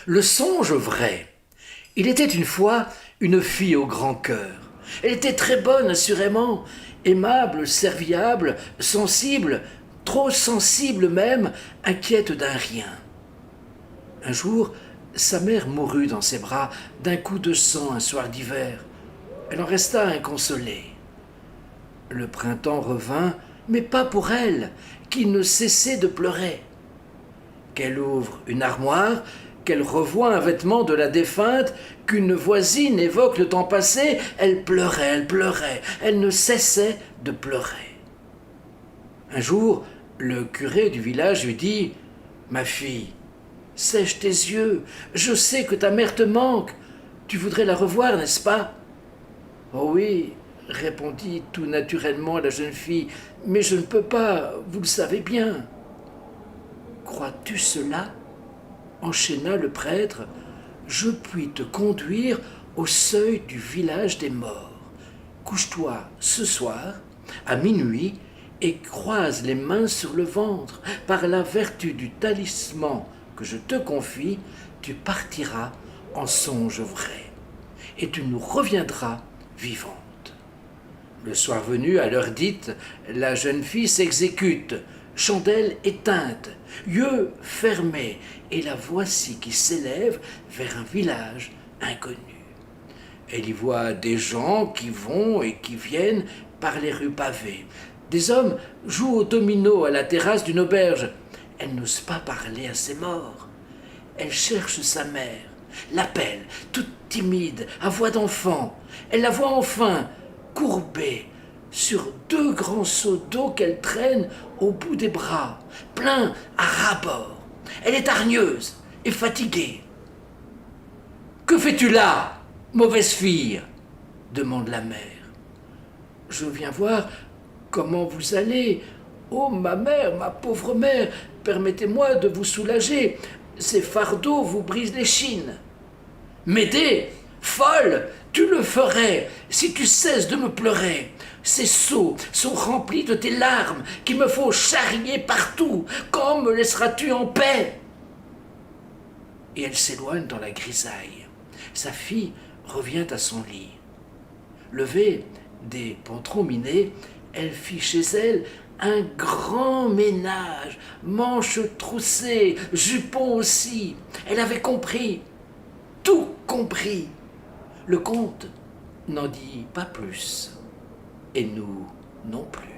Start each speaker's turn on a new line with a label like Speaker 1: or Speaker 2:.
Speaker 1: Le songe vrai. Il était une fois une fille au grand cœur. Elle était très bonne, assurément, aimable, serviable, sensible, trop sensible même, inquiète d'un rien. Un jour, sa mère mourut dans ses bras d'un coup de sang un soir d'hiver. Elle en resta inconsolée. Le printemps revint, mais pas pour elle, qui ne cessait de pleurer. Qu'elle ouvre une armoire, qu'elle revoit un vêtement de la défunte, qu'une voisine évoque le temps passé, elle pleurait, elle ne cessait de pleurer. Un jour, le curé du village lui dit « Ma fille, sèche tes yeux, je sais que ta mère te manque, tu voudrais la revoir, n'est-ce pas ?»« Oh oui, répondit tout naturellement la jeune fille, mais je ne peux pas, vous le savez bien. » Crois-tu cela enchaîna le prêtre. Je puis te conduire au seuil du village des morts. Couche-toi ce soir, à minuit, et croise les mains sur le ventre. Par la vertu du talisman que je te confie, tu partiras en songe vrai, et tu nous reviendras vivante. Le soir venu, à l'heure dite, la jeune fille s'exécute, chandelle éteinte, yeux fermés, et la voici qui s'élève vers un village inconnu. Elle y voit des gens qui vont et qui viennent par les rues pavées. Des hommes jouent au domino à la terrasse d'une auberge. Elle n'ose pas parler à ses morts. Elle cherche sa mère, l'appelle, toute timide, à voix d'enfant. Elle la voit enfin, courbée, sur deux grands seaux d'eau qu'elle traîne au bout des bras, pleins à ras-bord. Elle est hargneuse et fatiguée. « Que fais-tu là, mauvaise fille ?» demande la mère. « Je viens voir comment vous allez. Oh, ma mère, ma pauvre mère, permettez-moi de vous soulager. Ces fardeaux vous brisent l'échine. »« M'aider, folle, tu le ferais si tu cesses de me pleurer. Ces seaux sont remplis de tes larmes qui me font charrier partout. Quand me laisseras-tu en paix ?» Et elle s'éloigne dans la grisaille. Sa fille revient à son lit. Levée des pantrons minés, elle fit chez elle un grand ménage, manches troussées, jupons aussi. Elle avait compris, tout compris. Le comte n'en dit pas plus, et nous non plus.